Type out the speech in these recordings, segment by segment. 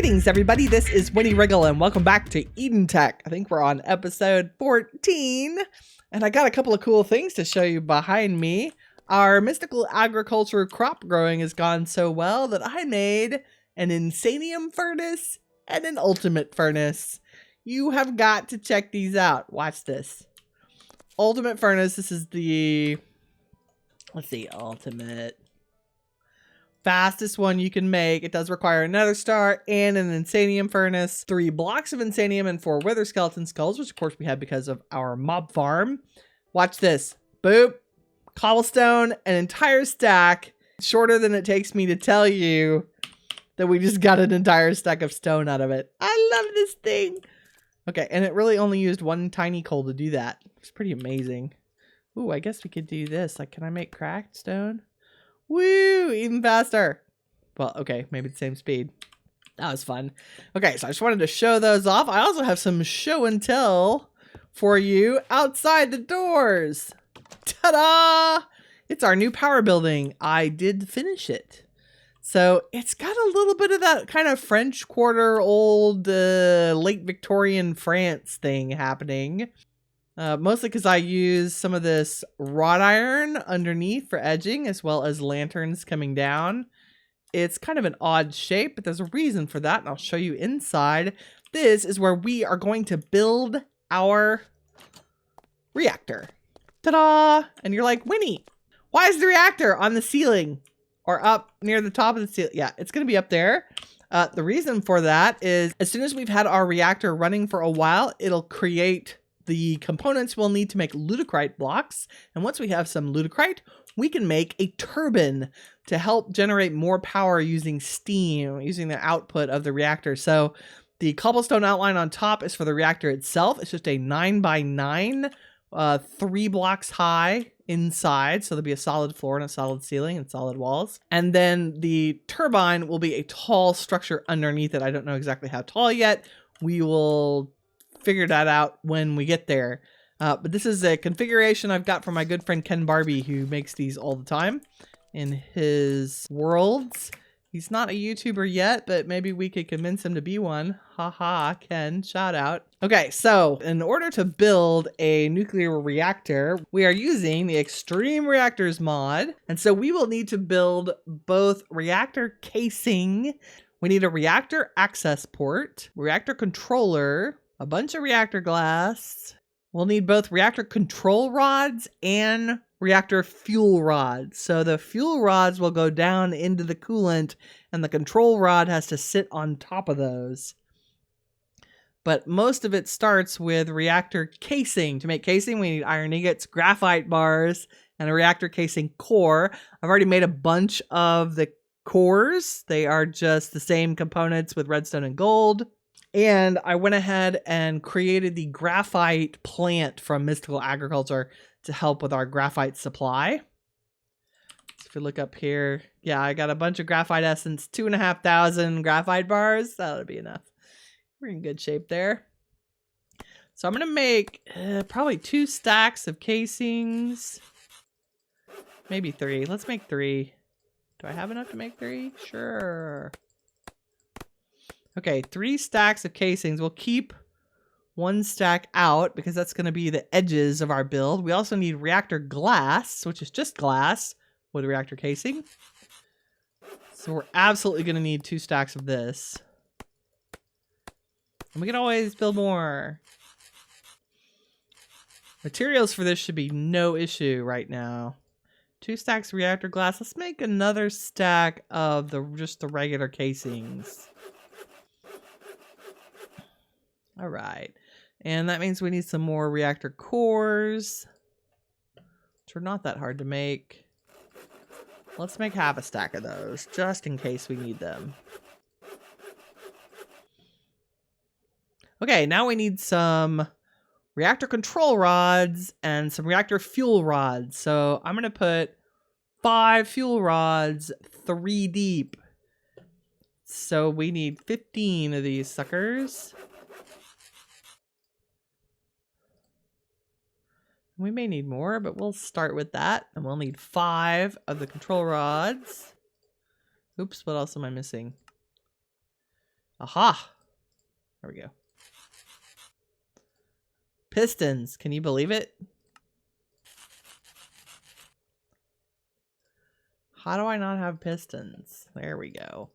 Greetings, everybody. This is Winnie Wriggle, and welcome back to Edentech. I think we're on episode 14, and I got a couple of cool things to show you behind me. Our mystical agriculture crop growing has gone so well that I made an insanium furnace and an ultimate furnace. You have got to check these out. Watch this. Ultimate furnace. This is the, let's see, ultimate. Fastest one you can make. It does require another star and an insanium furnace, 3 blocks of insanium, and 4 wither skeleton skulls, which of course we have because of our mob farm. Watch this. Boop. Cobblestone, an entire stack. Shorter than it takes me to tell you that we just got an entire stack of stone out of it. I love this thing. Okay, and it really only used 1 tiny coal to do that. It's pretty amazing. Ooh, I guess we could do this. Like, can I make cracked stone? Woo! Even faster. Well, okay, maybe the same speed. That was fun. Okay, so I just wanted to show those off. I also have some show and tell for you outside the doors. Ta-da! It's our new power building. I did finish it. So it's got a little bit of that kind of French Quarter old late Victorian France thing happening. Mostly because I use some of this wrought iron underneath for edging, as well as lanterns coming down. It's kind of an odd shape, but there's a reason for that, and I'll show you inside. This is where we are going to build our reactor. Ta-da! And you're like, Winnie, why is the reactor on the ceiling? Or up near the top of the ceiling? Yeah, it's going to be up there. The reason for that is as soon as we've had our reactor running for a while, it'll create the components we'll need to make ludicrite blocks. And once we have some ludicrite, we can make a turbine to help generate more power using steam, using the output of the reactor. So the cobblestone outline on top is for the reactor itself. It's just a 9x9, 3 blocks high inside. So there'll be a solid floor and a solid ceiling and solid walls. And then the turbine will be a tall structure underneath it. I don't know exactly how tall yet. We will figure that out when we get there. But this is a configuration I've got from my good friend Ken Barbie, who makes these all the time in his worlds. He's not a YouTuber yet, but maybe we could convince him to be one. Haha, Ken, shout out. Okay, so in order to build a nuclear reactor, we are using the Extreme Reactors mod. And so we will need to build both reactor casing. We need a reactor access port, reactor controller, a bunch of reactor glass. We'll need both reactor control rods and reactor fuel rods. So the fuel rods will go down into the coolant and the control rod has to sit on top of those. But most of it starts with reactor casing. To make casing, we need iron ingots, graphite bars, and a reactor casing core. I've already made a bunch of the cores. They are just the same components with redstone and gold. And I went ahead and created the graphite plant from Mystical Agriculture to help with our graphite supply. So if you look up here, yeah, I got a bunch of graphite essence, 2,500 graphite bars. That'll be enough. We're in good shape there. So I'm going to make probably 2 stacks of casings. Maybe 3. Let's make 3. Do I have enough to make 3? Sure. Okay, 3 stacks of casings. We'll keep 1 stack out because that's going to be the edges of our build. We also need reactor glass, which is just glass with reactor casing. So we're absolutely going to need 2 stacks of this. And we can always build more. Materials for this should be no issue right now. 2 stacks of reactor glass. Let's make another stack of just the regular casings. All right, and that means we need some more reactor cores, which are not that hard to make. Let's make half a stack of those, just in case we need them. Okay, now we need some reactor control rods and some reactor fuel rods. So I'm going to put 5 fuel rods 3 deep. So we need 15 of these suckers. We may need more, but we'll start with that. And we'll need 5 of the control rods. Oops, what else am I missing? Aha! There we go. Pistons. Can you believe it? How do I not have pistons? There we go.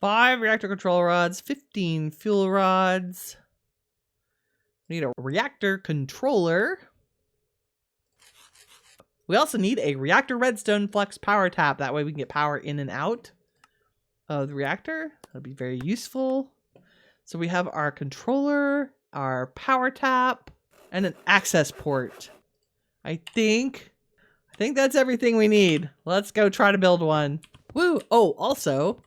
Five reactor control rods, 15 fuel rods. We need a reactor controller. We also need a reactor redstone flux power tap. That way we can get power in and out of the reactor. That'll be very useful. So we have our controller, our power tap, and an access port. I think that's everything we need. Let's go try to build one. Woo! Oh, also,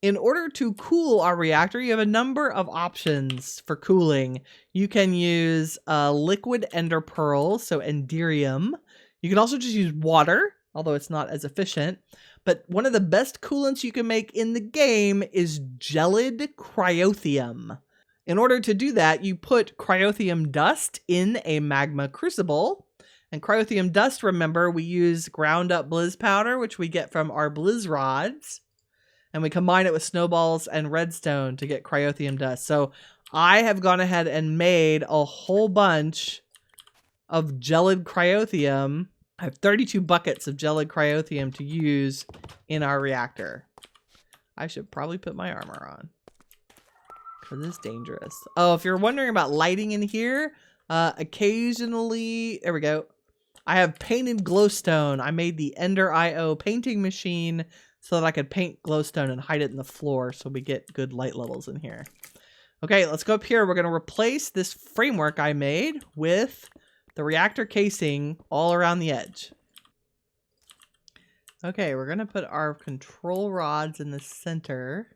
in order to cool our reactor, you have a number of options for cooling. You can use liquid ender pearl, so enderium. You can also just use water, although it's not as efficient. But one of the best coolants you can make in the game is gelid cryotheum. In order to do that, you put cryotheum dust in a magma crucible. And cryotheum dust, remember, we use ground up blizz powder, which we get from our blizz rods. And we combine it with snowballs and redstone to get cryotheum dust. So I have gone ahead and made a whole bunch of gelid cryotheum. I have 32 buckets of gelid cryotheum to use in our reactor. I should probably put my armor on, because it's dangerous. Oh, if you're wondering about lighting in here, occasionally, there we go. I have painted glowstone. I made the Ender IO painting machine so that I could paint glowstone and hide it in the floor so we get good light levels in here. Okay, let's go up here. We're going to replace this framework I made with the reactor casing all around the edge. Okay, we're going to put our control rods in the center.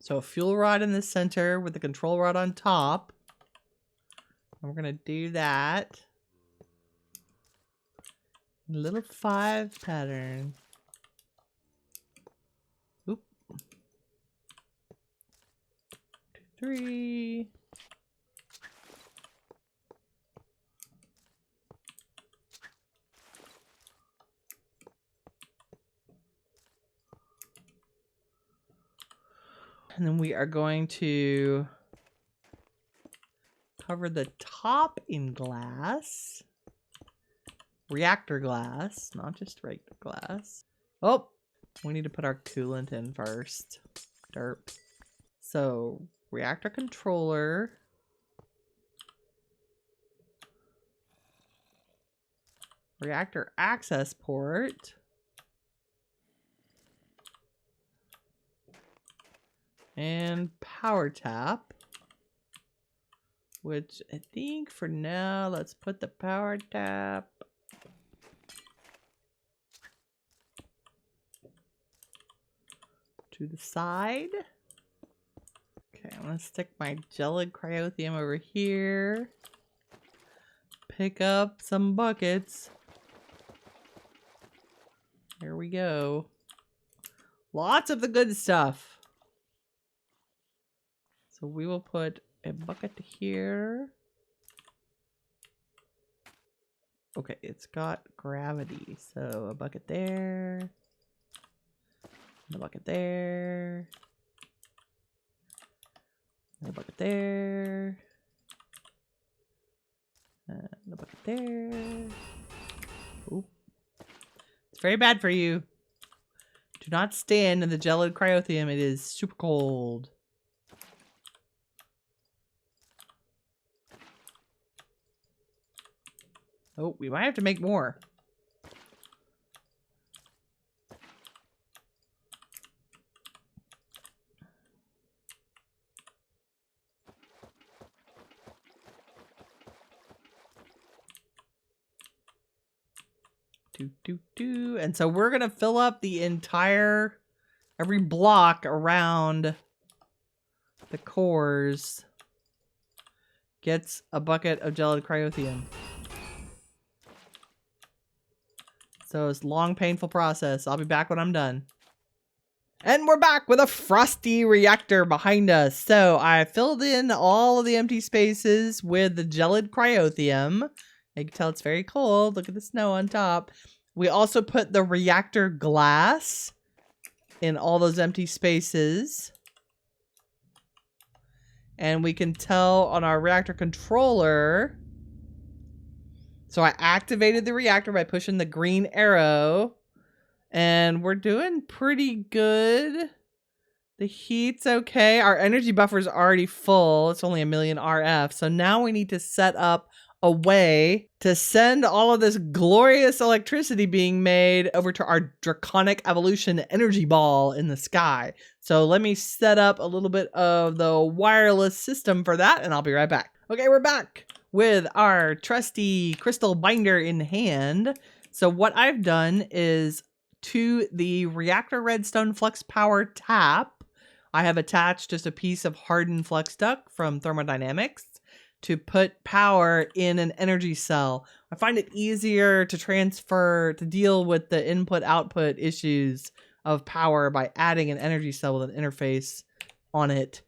So a fuel rod in the center with the control rod on top. And we're going to do that. A little 5 pattern. Oop. 2, 3. And then we are going to cover the top in glass. Reactor glass, not just regular glass. Oh, we need to put our coolant in first. Derp. So, reactor controller. Reactor access port. And power tap. Which I think for now, let's put the power tap to the side. Okay, I'm gonna stick my gelid cryotheum over here. Pick up some buckets. Here we go. Lots of the good stuff. So we will put a bucket here. Okay, it's got gravity. So a bucket there. And a bucket there. And a bucket there. And a bucket there. Oop. It's very bad for you. Do not stand in the gelid cryotheum. It is super cold. Oh, we might have to make more. And so we're going to fill up the entire, every block around the cores gets a bucket of gelid cryotheum. So it's a long, painful process. I'll be back when I'm done. And we're back with a frosty reactor behind us. So I filled in all of the empty spaces with the gelid cryothium. You can tell it's very cold. Look at the snow on top. We also put the reactor glass in all those empty spaces. And we can tell on our reactor controller. So I activated the reactor by pushing the green arrow. And we're doing pretty good. The heat's okay. Our energy buffer's already full. It's only 1,000,000 RF. So now we need to set up a way to send all of this glorious electricity being made over to our draconic evolution energy ball in the sky. So let me set up a little bit of the wireless system for that, and I'll be right back. Okay, we're back with our trusty crystal binder in hand. So what I've done is to the reactor redstone flux power tap, I have attached just a piece of hardened flux duct from thermodynamics to put power in an energy cell. I find it easier to transfer, to deal with the input-output issues of power by adding an energy cell with an interface on it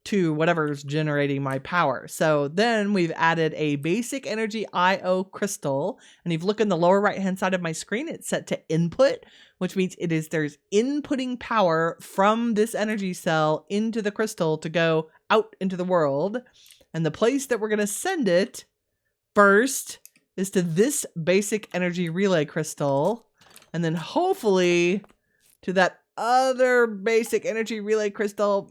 to whatever's generating my power. So then we've added a basic energy IO crystal, and if you look in the lower right hand side of my screen, it's set to input, which means there's inputting power from this energy cell into the crystal to go out into the world. And the place that we're going to send it first is to this basic energy relay crystal, and then hopefully to that other basic energy relay crystal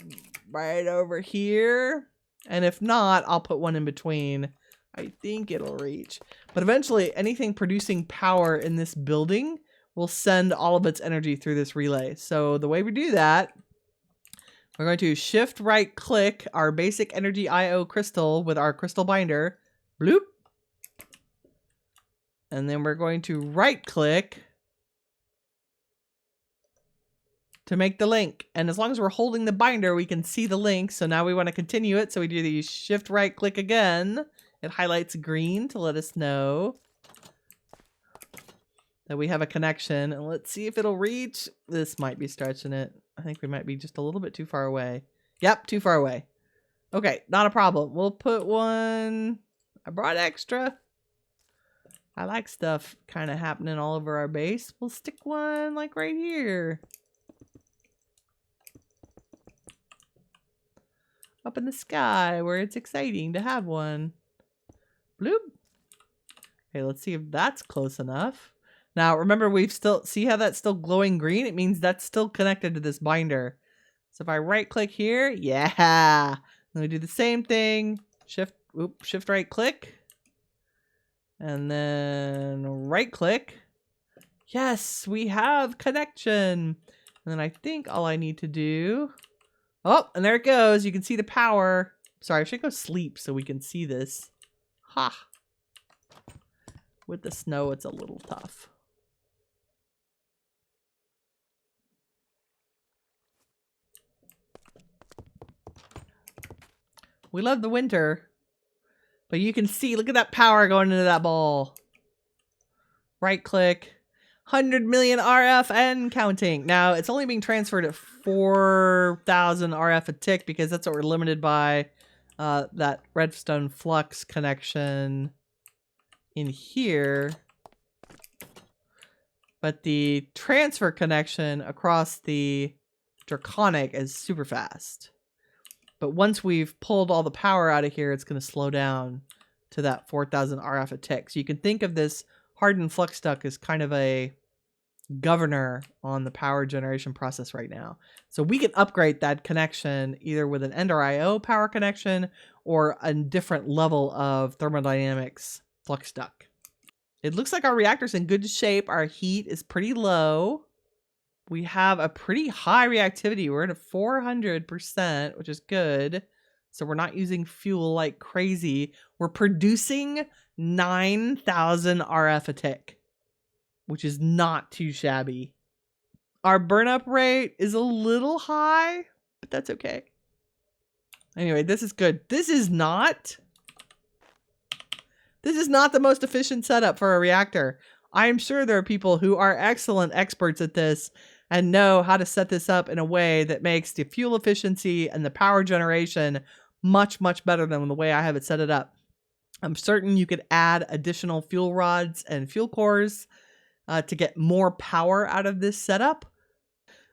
right over here. And if not, I'll put one in between. I think it'll reach. But eventually, anything producing power in this building will send all of its energy through this relay. So the way we do that, we're going to shift right click our basic energy IO crystal with our crystal binder. Bloop. And then we're going to right click to make the link. And as long as we're holding the binder, we can see the link. So now we want to continue it. So we do the shift right click again. It highlights green to let us know that we have a connection. And let's see if it'll reach. This might be stretching it. I think we might be just a little bit too far away. Yep, too far away. Okay, not a problem. We'll put one. I brought extra. I like stuff kind of happening all over our base. We'll stick one like right here. Up in the sky where it's exciting to have one. Bloop. Okay, let's see if that's close enough. Now, remember, we've still, see how that's still glowing green? It means that's still connected to this binder. So if I right click here, yeah. Then we do the same thing. Shift right click. And then right click. Yes, we have connection. And then I think all I need to do, oh, and there it goes. You can see the power. Sorry, I should go sleep so we can see this. Ha. With the snow, it's a little tough. We love the winter, but you can see, look at that power going into that ball. Right click, 100 million RF and counting. Now, it's only being transferred at 4,000 RF a tick because that's what we're limited by, that redstone flux connection in here. But the transfer connection across the draconic is super fast. But once we've pulled all the power out of here, it's going to slow down to that 4,000 RF a tick. So you can think of this hardened flux duct as kind of a governor on the power generation process right now. So we can upgrade that connection either with an Ender IO power connection or a different level of thermodynamics flux duct. It looks like our reactor's in good shape. Our heat is pretty low. We have a pretty high reactivity. We're at 400%, which is good. So we're not using fuel like crazy. We're producing 9,000 RF a tick, which is not too shabby. Our burn up rate is a little high, but that's okay. Anyway, this is good. This is not the most efficient setup for a reactor. I'm sure there are people who are excellent experts at this and know how to set this up in a way that makes the fuel efficiency and the power generation much, much better than the way I have it set it up. I'm certain you could add additional fuel rods and fuel cores to get more power out of this setup.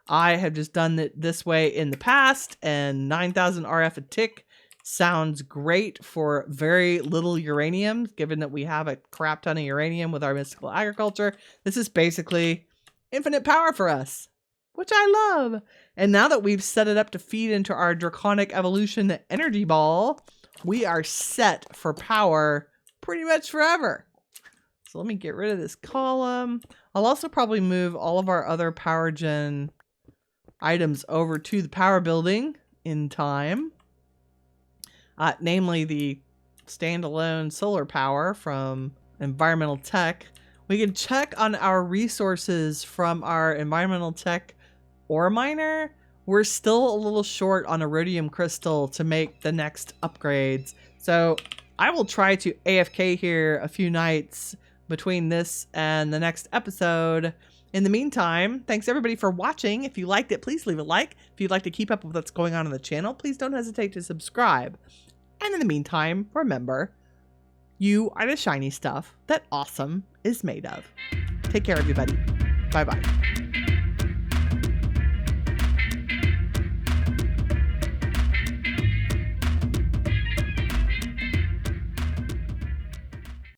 I have just done it this way in the past, and 9,000 RF a tick sounds great for very little uranium, given that we have a crap ton of uranium with our mystical agriculture. This is basically infinite power for us, which I love. And now that we've set it up to feed into our Draconic Evolution energy ball, we are set for power pretty much forever. So let me get rid of this column. I'll also probably move all of our other power gen items over to the power building in time. Namely the standalone solar power from Environmental Tech. We can check on our resources from our Environmental Tech ore miner. We're still a little short on iridium crystal to make the next upgrades. So I will try to AFK here a few nights between this and the next episode. In the meantime, thanks everybody for watching. If you liked it, please leave a like. If you'd like to keep up with what's going on the channel, please don't hesitate to subscribe. And in the meantime, remember, you are the shiny stuff that awesome is made of. Take care, everybody. Bye-bye.